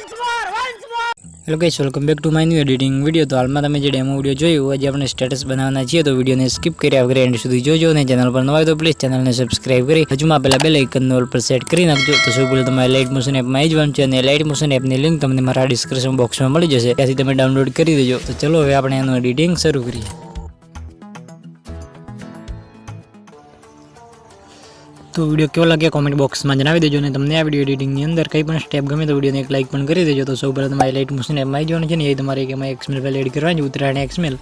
Hello guys, welcome back to my new editing video. તો હાલમાં તમે જે ડેમો વિડીયો જોયું, આજે આપણે સ્ટેટસ બનાવવાના છીએ, તો વિડીયોને સ્કીપ કર્યા વગર એન્ડ સુધી જોજો અને ચેનલ પર નવા હોય તો પ્લીઝ ચેનલને સબસ્ક્રાઇબ કરી હજુમાં પહેલા બેલ આઇકનને ઓલ પર સેટ કરી નાખજો। તો સૌ પહેલાં તમારે લાઇટ મોશન એપમાં આવી જવાનું છે અને લાઇટ મોશન એપની લિંક તમને મારા ડિસ્ક્રિપ્શન બોક્સમાં મળી જશે, ત્યાંથી તમે ડાઉનલોડ કરી દેજો। તો ચલો હવે આપણે એનું એડિટિંગ શરૂ કરીએ। તો વિડીયો કેવો લાગ્યો કોમેન્ટ બોક્સમાં જણાવી દેજો અને તમને આ વિડીયો એડિટિંગની અંદર કંઈ પણ સ્ટેપ ગમે તો વિડીયોને એક લાઇક પણ કરી દેજો। તો સૌ પહેલાં તમારે લાઇટ મોશન એપમાં આવી જવાનું છે ને એ તમારે એમાં XML ફાઇલ એડ કરવાની છે, ઉત્તરાયણ XML,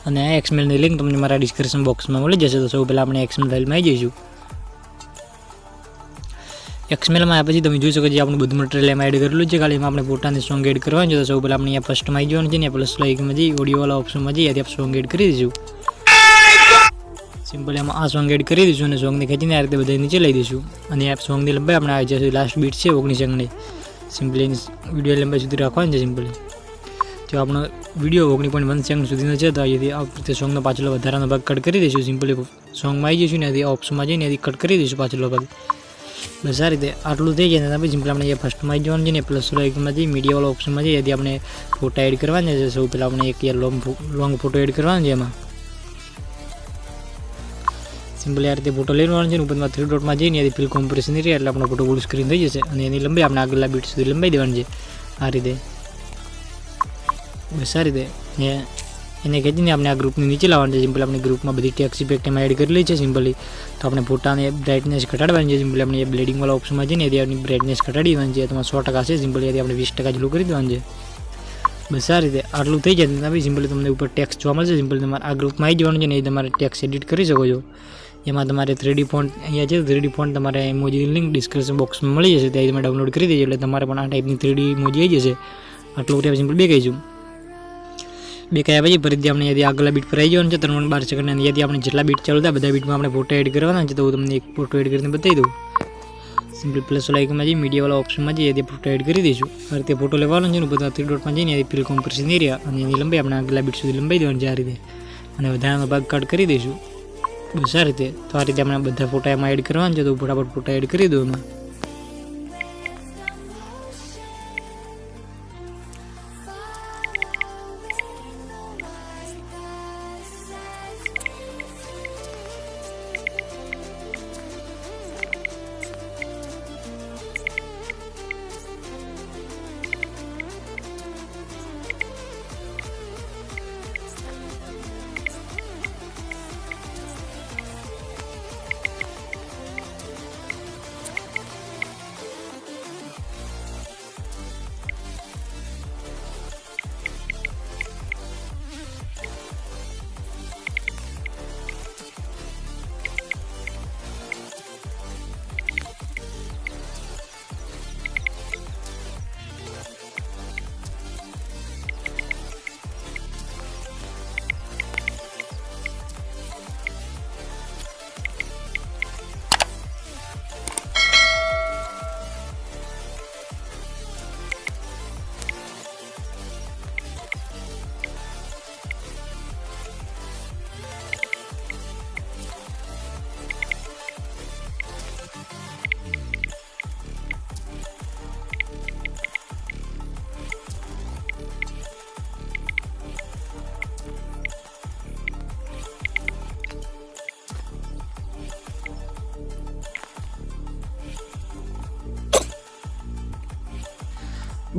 અને આ XMLની લિંક તમને મારા ડિસ્ક્રિપ્શન બોક્સમાં મળી જશે। તો સૌ પહેલાં આપણે XML ફાઇલમાં આવી જઈશું। XMLમાં આવ્યા પછી તમે જોઈ શકો છો આપણું બધું મટીરિયલ એમાં એડ કરેલું છે, ખાલી એમાં આપણે ફોટાની સોંગ એડ કરવાની છે। તો સૌ પહેલાં આપણે અહીંયા ફર્સ્ટમાં આવી જવાનું છે ને પ્લસ લાઇકમાં જઈ ઓડિયોવાળા ઓપ્શનમાં જઈએ ત્યાં સોંગ એડ કરી દઈશું। સિમ્પલ એમાં આ સોંગ એડ કરી દઈશું અને સોંગને ખેંચીને આ રીતે બધા નીચે લઈ દઈશું અને આ સોંગની લંબાઈ આપણે આવી જશે લાસ્ટ બીટ છે 19 સેકન્ડની, સિમ્પલી વિડીયો લંબાઈ સુધી રાખવાની છે સિમ્પલી। જો આપણો વિડીયો 19.1 સેકન્ડ સુધીનો છે તો અહીંયાથી આ રીતે સોંગનો પાછલો વધારાનો ભાગ કટ કરી દઈશું। સિમ્પલી સોંગમાં આવી જઈશું ને ત્યાંથી ઓપ્શનમાં જઈને ત્યાંથી કટ કરી દઈશું પાછલો ભાગ। બસ આ રીતે આટલું થઈ જાય ને પછી સિમ્પલ આપણે અહીંયા ફર્સ્ટમાં આવી જવાનું છે ને પ્લસ લાઇકમાં જઈ મીડિયાવાળા ઓપ્શનમાં જઈએ ત્યાંથી આપણે ફોટા એડ કરવાના છે। સૌ પહેલાં આપણે એક લોંગ ફોટો એડ કરવાનો છે એમાં સિમ્પલી આ રીતે ફોટો લેવાનો છે ને ઉપરમાં 3 ડોટમાં જઈને એની ફિલ કોમ્પ્રેશન એરિયા એટલે આપણો ફોટો ફૂલ સ્ક્રીન થઈ જશે અને એની લંબાઈ આપણે આગળના બીટ સુધી લંબાઈ દેવાની છે આ રીતે। બસ આ રીતે એને ખેંચીને આપણે આ ગ્રુપની નીચે લાવવાનું છે। સિમ્પલી આપણે ગ્રુપમાં બધી ટેક્સ ઇફેક્ટ એમાં એડ કરેલી છે સિમ્પલી, તો આપણે ફોટાને બ્રાઇટનેસ ઘટાડવાની છે। સિમ્પલી આપણે એ બ્લેડિંગવાળા ઓપ્શનમાં જઈને એથી આપણી બ્રાઇટનેસ ઘટાડી દેવાની છે, તમારે 100% છે સિમ્પલી એથી આપણે 20% જેટલું કરી દેવાનું છે। બસ આ રીતે આટલું થઈ જાય પછી સિમ્પલી તમને ઉપર ટેક્સ જોવા મળશે। સિમ્પલી તમારે આ ગ્રુપમાં આવી જવાનું છે ને એ તમારે ટેક્સ એડિટ કરી શકો છો। એમાં તમારે 3D ફોન્ટ અહીંયા છે, 3D ફોન્ટ તમારે ઇમોજીની લિંક ડિસ્ક્રિપ્શન બોક્સમાં મળી જશે, ત્યાં તમે ડાઉનલોડ કરી દેજો એટલે તમારે પણ આ ટાઈપની 3D ઇમોજી આવી જશે। આટલું કર્યા સિમ્પલ બે કહીશું, બે કયા પછી ફરીથી આપણે અહીંયાથી આગલા બીટ પર આવી જવાનું છે 3.12 સેકન્ડ, અને અહીંયાથી આપણે જેટલા બીટ ચાલુ થાય બધા બીટમાં આપણે ફોટો એડ કરવાના છે। તો હું તમને એક ફોટો એડ કરીને બતાવી દઉં। સિમ્પલ પ્લસ લાઇકમાં જઈ મીડિયાવાળા ઓપ્શનમાં જઈએ તે ફોટો એડ કરી દઈશું। આ રીતે ફોટો લેવાનો છે ને બધા 3 ડોટમાં જઈને એની ફિલ કોમ્પ્રેશન એરિયા અને એની લંબાઈ આપણે આગલા બીટ સુધી લંબાઈ દેવાની છે આ રીતે, અને વધારાનો ભાગ કટ કરી દઈશું। બસ આ રીતે તો આ રીતે આપણે બધા ફોટા એમાં એડ કરવાના છે, તો ફટાફટ ફોટા એડ કરી દો એમાં।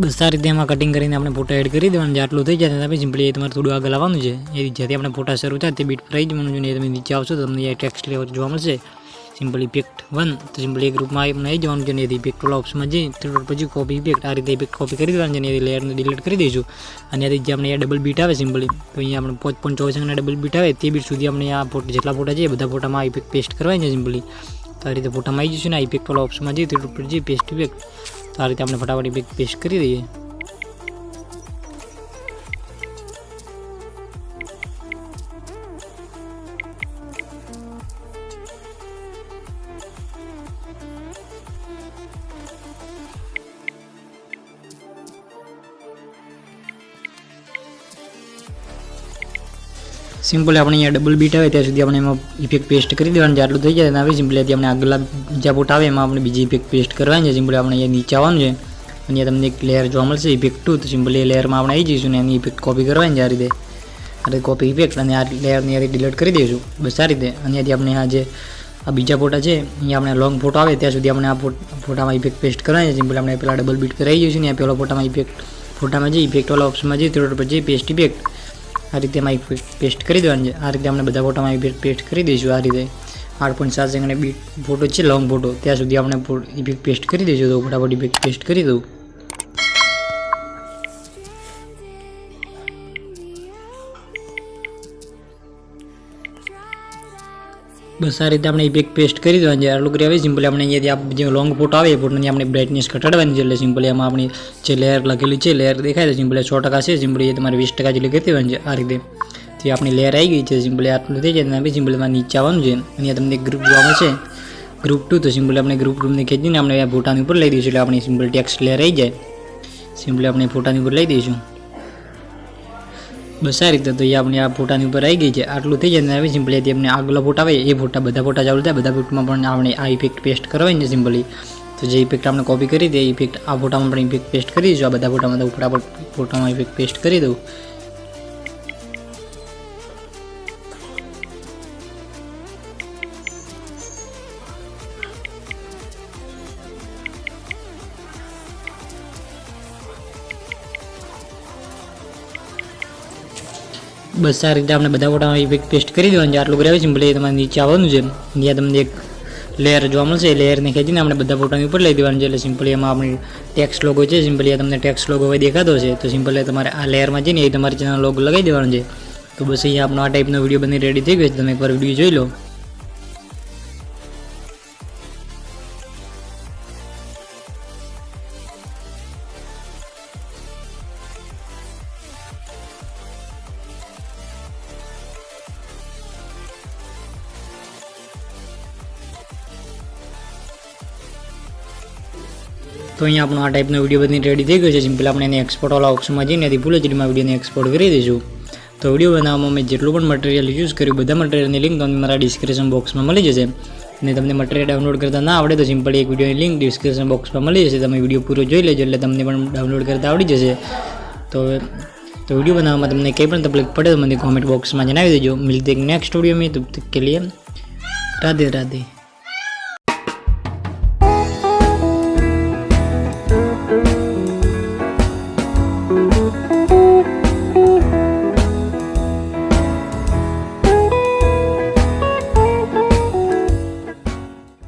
બસ આ રીતે એમાં કટિંગ કરીને આપણે ફોટો એડ કરી દેવાનું છે। આટલું થઈ જાય પછી સિમ્પલી એ તમારે થોડું આગળ આવવાનું છે, એ જેથી આપણે ફોટા શરૂ થાય તે બીટ પર આવી જવાનું છે ને એ તમે નીચે આવશો તો તમને એ ટેક્સ્ટ લેવલ જોવા મળશે સિમ્પલી ઇફેક્ટ 1। તો સિમ્પલી એ ગ્રુપમાં આપણે આવી જવાનું છે ને એથી ઇફેક્ટવાળા ઓપ્શનમાં જઈ પછી કોપી ઇફેક્ટ આ રીતે ઇફેક્ટ કોપી કરી દેવાનું છે ને એ લેયરને ડિલીટ કરી દઈશું। અને એથી જે આપણે અહીંયા ડબલ બીટ આવે સિમ્પલી, તો અહીંયા આપણે 5.24 સેકન્ડના ડબલ બીટ આવે તે બીટ સુધી આપણે આ ફોટો જેટલા ફોટા છે બધા ફોટામાં ઇફેક્ટ પેસ્ટ કરવાની છે સિમ્પલી। તો આ રીતે ફોટામાં આવી જઈશું ને આ ઇફેક્ટવાળા ઓપ્શનમાં જઈ પર જઈ પેસ્ટ ઇફેક્ટ, તો આ રીતે આપણે ફટાફટ ઇફેક્ટ પેસ્ટ કરી દઈએ। સિમ્પલી આપણે અહીંયા ડબલ બીટ આવે ત્યાં સુધી આપણે એમાં ઇફેક્ટ પેસ્ટ કરી દેવાનું છે। આટલું થઈ જાય આવી સિમ્પલી આપણે આગલા બીજા ફોટા આવે એમાં આપણે બીજી ઇફેક્ટ પેસ્ટ કરવાની છે। સિમ્પલી આપણે અહીંયા નીચે આવવાનું છે અહીંયા તમને એક લેયર જોવા મળશે ઇફેક્ટ 2, તો સિમ્પલી એ લેયરમાં આપણે આવી જઈશું ને એની ઇફેક્ટ કોપી કરવાની છે આ રીતે કોપી ઇફેક્ટ, અને આ લેયરની આ રીતે ડિલીટ કરી દઈશું બસ આ રીતે. અહીંયાથી આપણે આ જે આ બીજા ફોટા છે અહીંયા આપણે લોંગ ફોટો આવે ત્યાં સુધી આપણે આ ફોટામાં ઇફેક્ટ પેસ્ટ કરવાની છે. સિમ્પલ આપણે પહેલાં ડબલ બીટ કરાવી જઈશું ને આ પહેલો ફોટામાં જે ઇફેક્ટવાળા ઓપ્શનમાં જઈએ ત્રણ પર જઈએ પેસ્ટ ઇફેક્ટ, આ રીતે એમાં ઇફેક્ટ પેસ્ટ કરી દેવાની છે. આ રીતે આપણે બધા ફોટામાં ઇફેક્ટ પેસ્ટ કરી દઈશું. આ રીતે 8.7 સેકન્ડ બીટ ફોટો છે લોંગ ફોટો, ત્યાં સુધી આપણે ઇફેક્ટ પેસ્ટ કરી દઈશું. તો ફટાફટ ઇફેક્ટ પેસ્ટ કરી દઉં. બસ આ રીતે આપણે ઇફેક્ટ પેસ્ટ કરી દેવાની છે. આટલું કરી આવે સિમ્પલી આપણે અહીંયાથી જે લોંગ ફોટો આવે એ ફોટોની આપણે બ્રાઇટનેસ ઘટાડવાની છે. એટલે સિમ્પલી એમાં આપણી જે લેયર લખેલી છે લેયર દેખાય છે સિમ્પલી 100% છે, સિમ્પલી એ તમારે 20% જેટલી કરી દેવાની છે. આ રીતે જે આપણી લેયર આવી ગઈ છે સિમ્પલી આટલું થઈ જાય ને સિમ્પલી એમાં નીચે આવવાનું છે. અહીંયા તમને ગ્રુપ જોવા મળશે ગ્રુપ 2, તો સિમ્પલી આપણે ગ્રુપ 2ને ખેંચીને આપણે આ ફોટાની ઉપર લઈ દઈશું. એટલે આપણી સિમ્પલ ટેક્સ્ટ લેયર આવી જાય, સિમ્પલી આપણે ફોટાની ઉપર લઈ દઈશું. બસ આ રીતે તો એ આપણે આ ફોટાની ઉપર આવી ગઈ છે. આટલું થઈ જાય ને હવે સિમ્પલી અમને આગલા ફોટા આવે એ ફોટા બધા ફોટા ચાલુ થાય, બધા ફોટામાં પણ આપણે આ ઇફેક્ટ પેસ્ટ કરવાની છે સિમ્પલી. તો જે ઇફેક્ટ આપણે કોપી કરી દે ઇફેક્ટ આ ફોટામાં પણ ઇફેક્ટ પેસ્ટ કરી દઈશું. આ બધા ફોટામાં તો ફટાફટ ફોટામાં ઇફેક્ટ પેસ્ટ કરી દઉં. બસ આ રીતે આપણે બધા ફોટામાં ઇફેક્ટ પેસ્ટ કરી દેવાનું છે. આટલું કરાવે સિમ્પલી તમારે નીચે આવવાનું છે. ત્યાં તમને એક લેયર જોવા મળશે એ લેયરને ખેંચીને આપણે બધા ફોટાની ઉપર લઈ દેવાનું છે. એટલે સિમ્પલી એમાં આપણી ટેક્સ્ટ લોગો છે સિમ્પલી તમને ટેક્સ્ટ લોગો હવે દેખાતો છે. તો સિમ્પલી તમારે આ લેયરમાં જઈને એ તમારી ચેનલ લોગો લગાવી દેવાનું છે. તો બસ અહીંયા આપણો આ ટાઈપનો વિડીયો બની રેડી થઈ ગયો છે. તમે એકવાર વિડીયો જોઈ લો. તો અહીંયા આપણો આ ટાઈપનો વિડીયો બની રેડી થઈ ગયો છે. સિમ્પલ આપણે એને એક્સપોર્ટવાળા ઓપ્શનમાં જઈને એથી ફૂલ એચડીમાં વિડીયોને એક્સપોર્ટ કરી દઈશું. તો વિડીયો બનાવવામાં મેં જેટલું પણ મટીરિયલ યુઝ કર્યું બધા મટીરિયલની લિંક તમને મારા ડિસ્ક્રિપ્શન બોક્સમાં મળી જશે. અને તમને મટીરિયલ ડાઉનલોડ કરતા ના આવડે તો સિમ્પલી એક વિડીયોની લિંક ડિસ્ક્રિપ્શન બોક્સમાં મળી જશે. તમે વિડીયો પૂરો જોઈ લેજો એટલે તમને પણ ડાઉનલોડ કરતા આવડી જશે. તો વિડીયો બનાવવામાં તમને કંઈ પણ તકલીફ પડે તો મને કોમેન્ટ બોક્સમાં જણાવી દેજો. મિલતે એક નેક્સ્ટ વિડીયો મેં તબ તક કે લીએ રાધે રાધે.